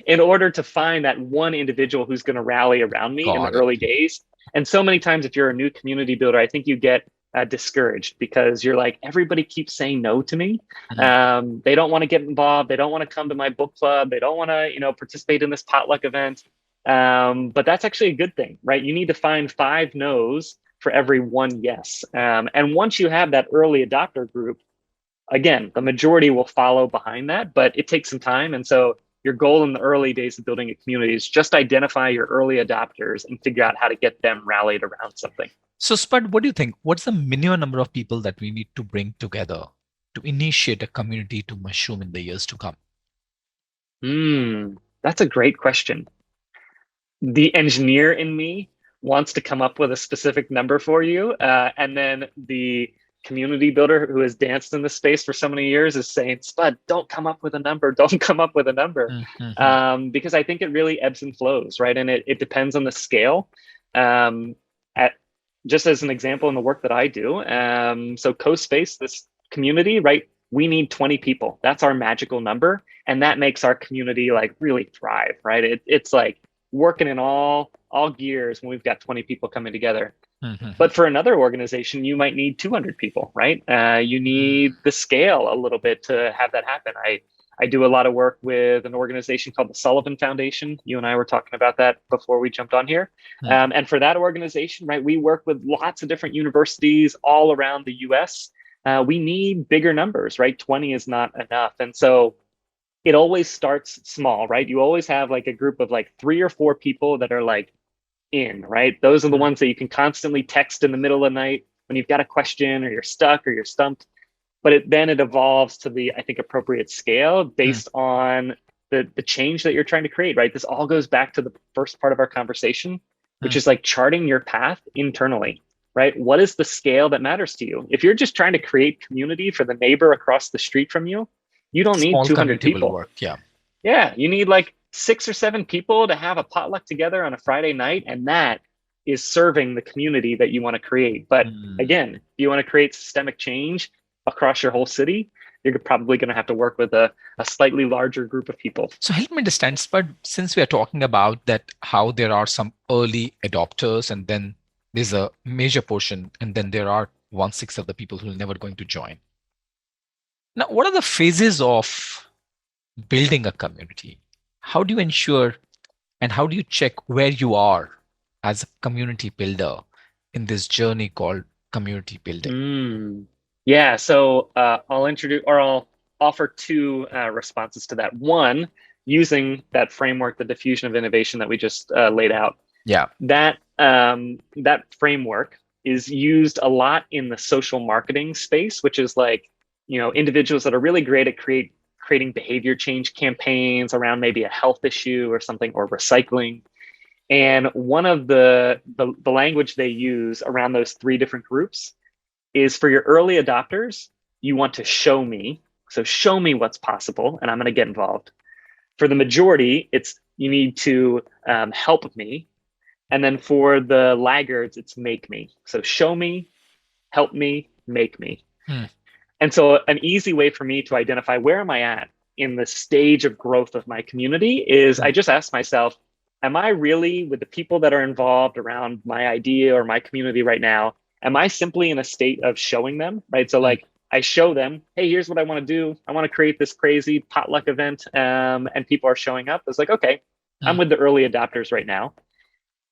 in order to find that one individual who's going to rally around me in the early days. And so many times, if you're a new community builder, I think you get discouraged because you're like, everybody keeps saying no to me. They don't want to get involved. They don't want to come to my book club. They don't want to, participate in this potluck event. But that's actually a good thing, right? You need to find five no's for every one yes. And once you have that early adopter group, again, the majority will follow behind that, but it takes some time. And so your goal in the early days of building a community is just identify your early adopters and figure out how to get them rallied around something. So, Spud, what do you think? What's the minimum number of people that we need to bring together to initiate a community to mushroom in the years to come? That's a great question. The engineer in me wants to come up with a specific number for you. And then the community builder who has danced in the space for so many years is saying, Spud, don't come up with a number. Don't come up with a number. Mm-hmm. Because I think it really ebbs and flows, right? And it depends on the scale. At just as an example in the work that I do. So CoSpace, this community, right? We need 20 people. That's our magical number. And that makes our community like really thrive, right? It's like working in all gears when we've got 20 people coming together. Mm-hmm. But for another organization, you might need 200 people, right? You need the scale a little bit to have that happen. I do a lot of work with an organization called the Sullivan Foundation. You and I were talking about that before we jumped on here. And for that organization, right, we work with lots of different universities all around the US. We need bigger numbers, right? 20 is not enough. And so it always starts small, right? You always have like a group of like 3 or 4 people that are like in, right? Those are the ones that you can constantly text in the middle of the night when you've got a question or you're stuck or you're stumped. But then it evolves to the, I think, appropriate scale based on the change that you're trying to create, right? This all goes back to the first part of our conversation, which is like charting your path internally, right? What is the scale that matters to you? If you're just trying to create community for the neighbor across the street from you, you don't need Small 200 community will people. work. Yeah. Yeah, you need like 6 or 7 people to have a potluck together on a Friday night, and that is serving the community that you want to create. But again, if you want to create systemic change across your whole city, you're probably going to have to work with a slightly larger group of people. So help me understand, Spud, since we are talking about that, how there are some early adopters and then there's a major portion, and then there are 1/6 of the people who are never going to join. Now, what are the phases of building a community? How do you ensure and how do you check where you are as a community builder in this journey called community building? Yeah, so I'll introduce or I'll offer 2 responses to that. One, using that framework, the diffusion of innovation that we just laid out. Yeah. That framework is used a lot in the social marketing space, which is like, individuals that are really great at creating behavior change campaigns around maybe a health issue or something, or recycling. And one of the language they use around those 3 different groups is for your early adopters, you want to show me. So show me what's possible, and I'm going to get involved. For the majority, it's you need to help me. And then for the laggards, it's make me. So show me, help me, make me. And so an easy way for me to identify where am I at in the stage of growth of my community is I just ask myself, am I really, with the people that are involved around my idea or my community right now, am I simply in a state of showing them, right? So like I show them, hey, here's what I want to do. I want to create this crazy potluck event, and people are showing up. It's like, okay, I'm with the early adopters right now.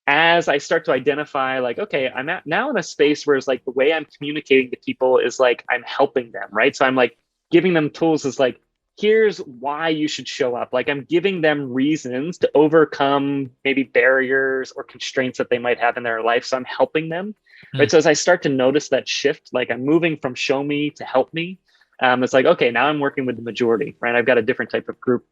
As I start to identify, like, okay, I'm now in a space where it's like the way I'm communicating to people is like I'm helping them, right? So I'm like giving them tools is like, here's why you should show up. Like I'm giving them reasons to overcome maybe barriers or constraints that they might have in their life. So I'm helping them, right? So as I start to notice that shift, like I'm moving from show me to help me, it's like, okay, now I'm working with the majority, right? I've got a different type of group.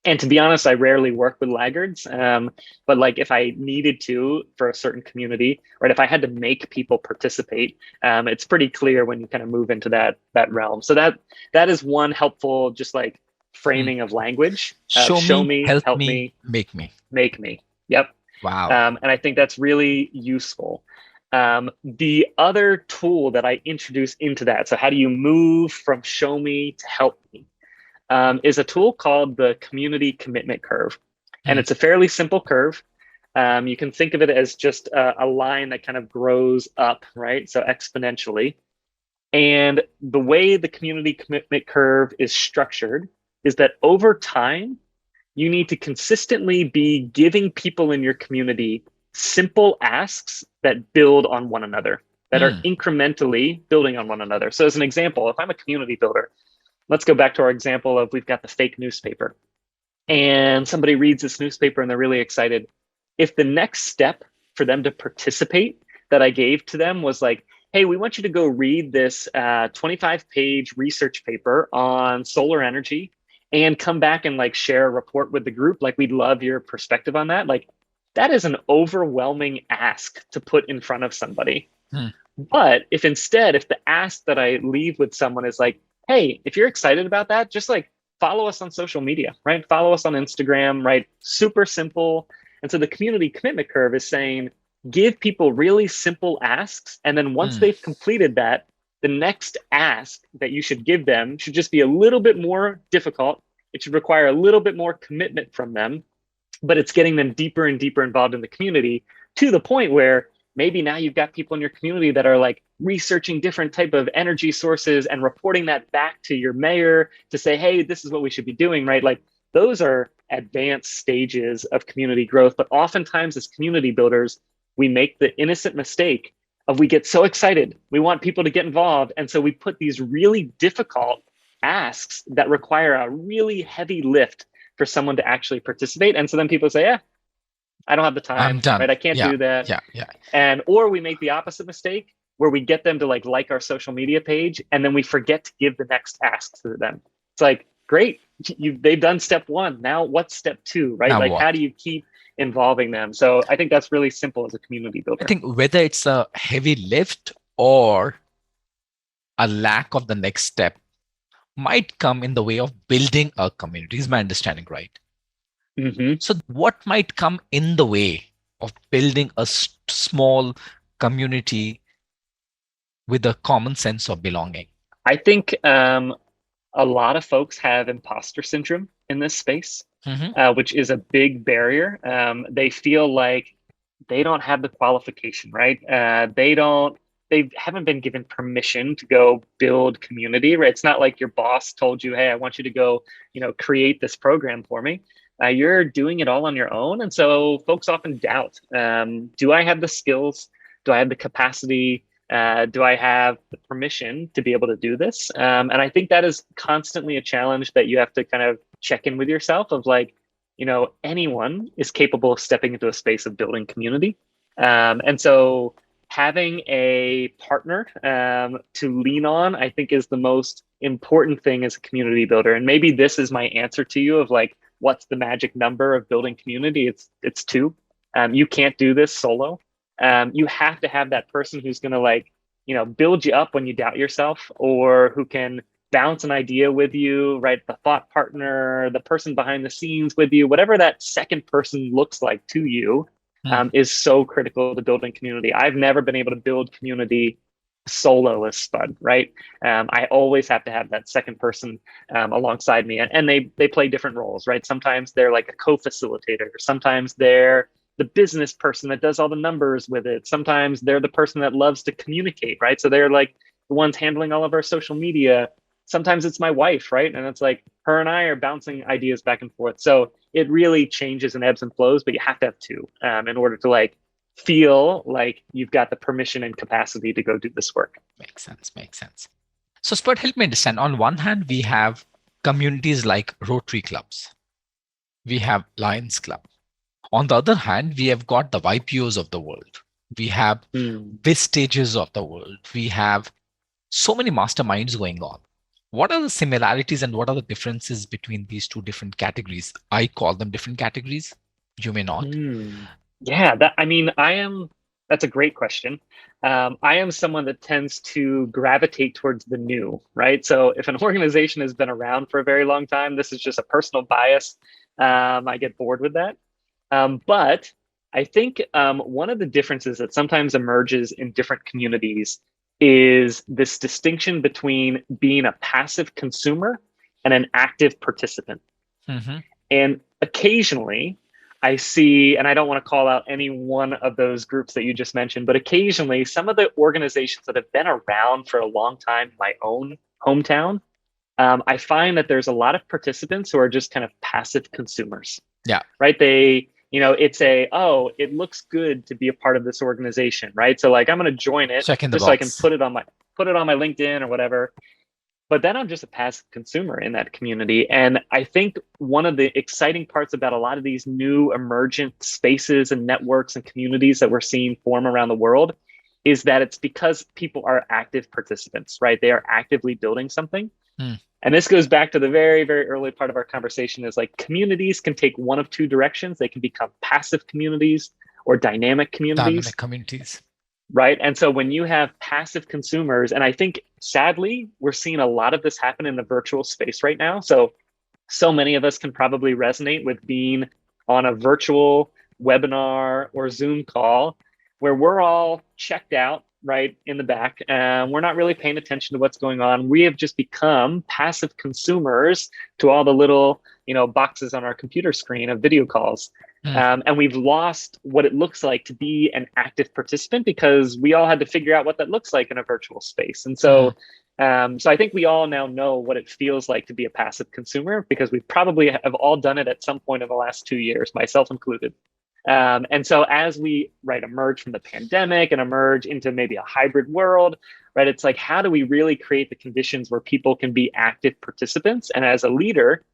And to be honest, I rarely work with laggards. But like if I needed to for a certain community, right, if I had to make people participate, it's pretty clear when you kind of move into that realm. So that is one helpful, just like framing of language. Show me, help help me, make me. make me. Yep. Wow. And I think that's really useful. The other tool that I introduce into that, so how do you move from show me to help me? Is a tool called the community commitment curve. And it's a fairly simple curve. You can think of it as just a line that kind of grows up, right? So exponentially. And the way the community commitment curve is structured is that over time, you need to consistently be giving people in your community simple asks that build on one another, that are Mm, incrementally building on one another. So, as an example, if I'm a community builder, let's go back to our example of we've got the fake newspaper, and somebody reads this newspaper and they're really excited. If the next step for them to participate that I gave to them was like, hey, we want you to go read this 25-page research paper on solar energy and come back and like share a report with the group. Like, we'd love your perspective on that. Like, that is an overwhelming ask to put in front of somebody. mm, But if instead, if the ask that I leave with someone is like, hey, if you're excited about that, just like follow us on social media, right? Follow us on Instagram, right? Super simple. And so the community commitment curve is saying, give people really simple asks. And then once mm. they've completed that, the next ask that you should give them should just be a little bit more difficult. It should require a little bit more commitment from them, but it's getting them deeper and deeper involved in the community to the point where maybe now you've got people in your community that are like researching different type of energy sources and reporting that back to your mayor to say, hey, this is what we should be doing, right? Like, those are advanced stages of community growth. But oftentimes as community builders, we make the innocent mistake of we get so excited, we want people to get involved, and so we put these really difficult asks that require a really heavy lift for someone to actually participate. And so then people say, yeah, I don't have the I'm time, done. right? I can't Yeah, do that. yeah, yeah. And or we make the opposite mistake where we get them to like our social media page, and then we forget to give the next ask to them. It's like, great, they've done step one. Now what's step two, right? Now Like, how what? do you keep involving them? So I think that's really simple as a community I builder. think whether it's a heavy lift or a lack of the next step might come in the way of building a community, is my understanding right? Hmm. So, what might come in the way of building a small community with a common sense of belonging? I think a lot of folks have imposter syndrome in this space, Hmm. which is a big barrier. They feel like they don't have the qualification, right? They haven't been given permission to go build community, right? It's not like your boss told you, hey, I want you to go, create this program for me. You're doing it all on your own. And so folks often doubt, do I have the skills? Do I have the capacity? Do I have the permission to be able to do this? And I think that is constantly a challenge that you have to kind of check in with yourself of like, anyone is capable of stepping into a space of building community. And so having a partner to lean on, I think, is the most important thing as a community builder. And maybe this is my answer to you of like, what's the magic number of building community? It's two. You can't do this solo. You have to have that person who's going to like, build you up when you doubt yourself, or who can bounce an idea with you, right? The thought partner, the person behind the scenes with you, whatever that second person looks like to you, Hmm. is so critical to building community. I've never been able to build community solo as Spud, right? I always have to have that second person alongside me, and they play different roles, right? Sometimes they're like a co-facilitator, sometimes they're the business person that does all the numbers with it. Sometimes they're the person that loves to communicate, right? So they're like the ones handling all of our social media. Sometimes it's my wife, right? And it's like her and I are bouncing ideas back and forth. So it really changes and ebbs and flows, but you have to have two in order to like feel like you've got the permission and capacity to go do this work. Makes sense. Makes sense. So, Spurt, help me understand. On one hand, we have communities like Rotary clubs, we have Lions Club. On the other hand, we have got the YPOs of the world. We have Mm. Vistages of the world. We have so many masterminds going on. What are the similarities and what are the differences between these two different categories? I call them different categories. You may not. Mm. Yeah, that's a great question. I am someone that tends to gravitate towards the new, right? So if an organization has been around for a very long time, this is just a personal bias. I get bored with that. But I think one of the differences that sometimes emerges in different communities is this distinction between being a passive consumer and an active participant. Hmm. And occasionally I see, and I don't want to call out any one of those groups that you just mentioned, but occasionally some of the organizations that have been around for a long time in my own hometown, I find that there's a lot of participants who are just kind of passive consumers, Yeah, right? It's oh, it looks good to be a part of this organization, right? So like I'm going to join it check in the just so I can box. put it on my LinkedIn or whatever. But then I'm just a passive consumer in that community. And I think one of the exciting parts about a lot of these new emergent spaces and networks and communities that we're seeing form around the world is that it's because people are active participants, right? They are actively building something. Hmm. And this goes back to the very, very early part of our conversation is like communities can take one of two directions. They can become passive communities or dynamic communities, Dynamic communities. right? And so when you have passive consumers, and I think sadly, we're seeing a lot of this happen in the virtual space right now. So many of us can probably resonate with being on a virtual webinar or Zoom call where we're all checked out right in the back and we're not really paying attention to what's going on. We have just become passive consumers to all the little boxes on our computer screen of video calls. Hmm. And we've lost what it looks like to be an active participant because we all had to figure out what that looks like in a virtual space. And Hmm. so I think we all now know what it feels like to be a passive consumer because we probably have all done it at some point in the last 2 years, myself included. And so as we emerge from the pandemic and emerge into maybe a hybrid world, right, it's like, how do we really create the conditions where people can be active participants? And as a leader,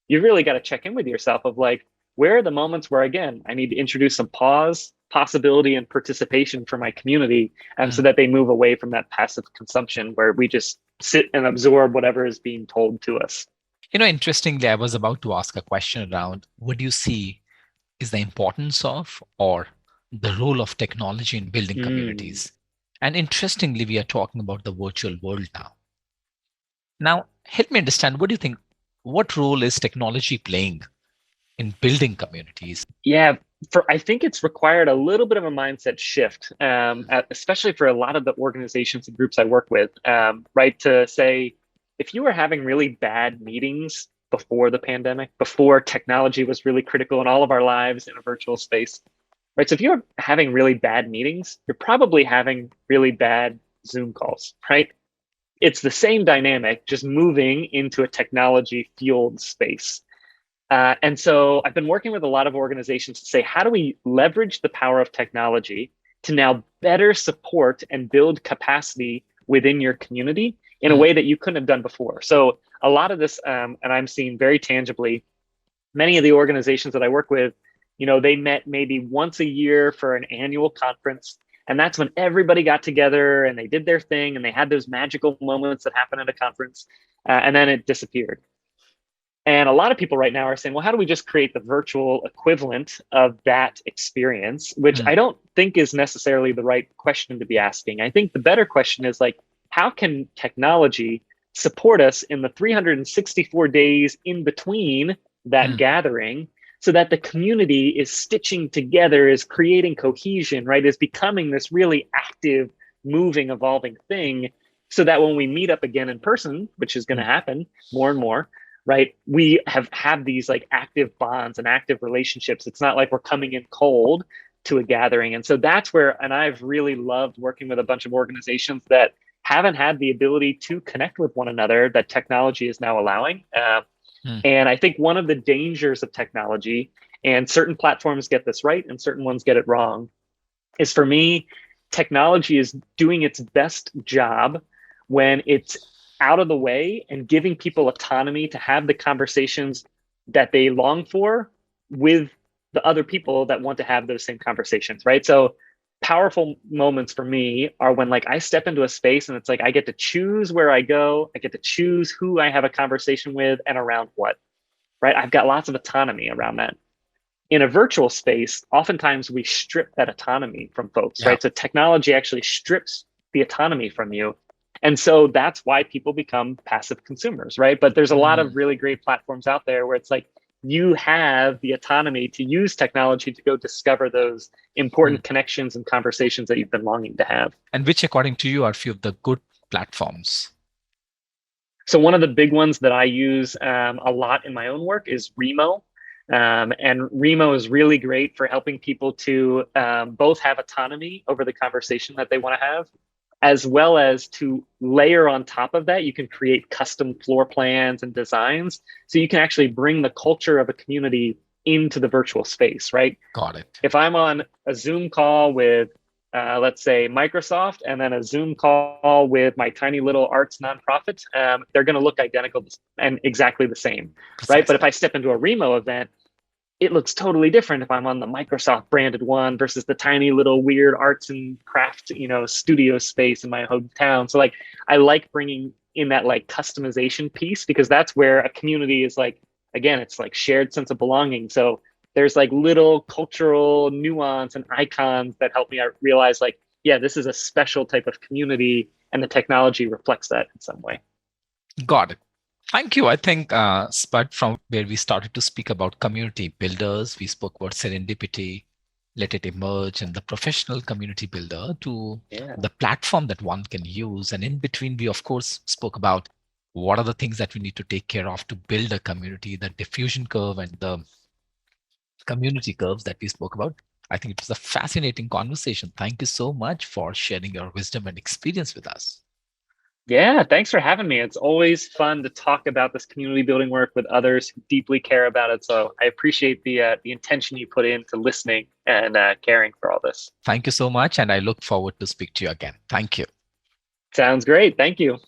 you really got to check in with yourself of like, where are the moments where, again, I need to introduce some pause, possibility, and participation for my community, so Hmm. that they move away from that passive consumption where we just sit and absorb whatever is being told to us. Interestingly, I was about to ask a question around what do you see is the importance of or the role of technology in building Mm. communities? And interestingly, we are talking about the virtual world now. Now, help me understand what do you think? What role is technology playing in building communities? Yeah, I think it's required a little bit of a mindset shift, especially for a lot of the organizations and groups I work with, right? To say, if you were having really bad meetings before the pandemic, before technology was really critical in all of our lives in a virtual space, right? So if you're having really bad meetings, you're probably having really bad Zoom calls, right? It's the same dynamic, just moving into a technology fueled space. And so I've been working with a lot of organizations to say, how do we leverage the power of technology to now better support and build capacity within your community in a Hmm. way that you couldn't have done before? So a lot of this, and I'm seeing very tangibly, many of the organizations that I work with, they met maybe once a year for an annual conference. And that's when everybody got together and they did their thing and they had those magical moments that happen at a conference. And then it disappeared. And a lot of people right now are saying, well, how do we just create the virtual equivalent of that experience? Which Hmm. I don't think is necessarily the right question to be asking. I think the better question is like, how can technology support us in the 364 days in between that Hmm. gathering so that the community is stitching together, is creating cohesion, right? Is becoming this really active, moving, evolving thing so that when we meet up again in person, which is going Hmm. to happen more and more, right, we have had these like active bonds and active relationships. It's not like we're coming in cold to a gathering. And so that's where, and I've really loved working with a bunch of organizations that haven't had the ability to connect with one another that technology is now allowing. Hmm. And I think one of the dangers of technology, and certain platforms get this right and certain ones get it wrong, is for me, technology is doing its best job when it's out of the way and giving people autonomy to have the conversations that they long for with the other people that want to have those same conversations, right? So powerful moments for me are when like I step into a space and it's like I get to choose where I go, I get to choose who I have a conversation with and around what, right? I've got lots of autonomy around that. In a virtual space, oftentimes we strip that autonomy from folks, Yeah. right? So technology actually strips the autonomy from you. And so that's why people become passive consumers, right? But there's a lot Hmm. of really great platforms out there where it's like you have the autonomy to use technology to go discover those Hmm. important connections and conversations that you've been longing to have. And which, according to you, are few of the good platforms? So one of the big ones that I use a lot in my own work is Remo. And Remo is really great for helping people to both have autonomy over the conversation that they want to have, as well as to layer on top of that, you can create custom floor plans and designs. So you can actually bring the culture of a community into the virtual space, right? Got it. If I'm on a Zoom call with, let's say, Microsoft, and then a Zoom call with my tiny little arts nonprofit, they're going to look identical and exactly the same, right? But if Precisely. I step into a Remo event, it looks totally different if I'm on the Microsoft branded one versus the tiny little weird arts and craft, studio space in my hometown. So like, I like bringing in that like customization piece because that's where a community is like, again, it's like shared sense of belonging. So there's like little cultural nuance and icons that help me realize like, yeah, this is a special type of community and the technology reflects that in some way. Got it. Thank you. I think, Spud, from where we started to speak about community builders, we spoke about serendipity, let it emerge, and the professional community builder to Yeah. the platform that one can use. And in between, we, of course, spoke about what are the things that we need to take care of to build a community, the diffusion curve and the community curves that we spoke about. I think it was a fascinating conversation. Thank you so much for sharing your wisdom and experience with us. Yeah, thanks for having me. It's always fun to talk about this community building work with others who deeply care about it. So I appreciate the intention you put into listening and caring for all this. Thank you so much, and I look forward to speak to you again. Thank you. Sounds great. Thank you.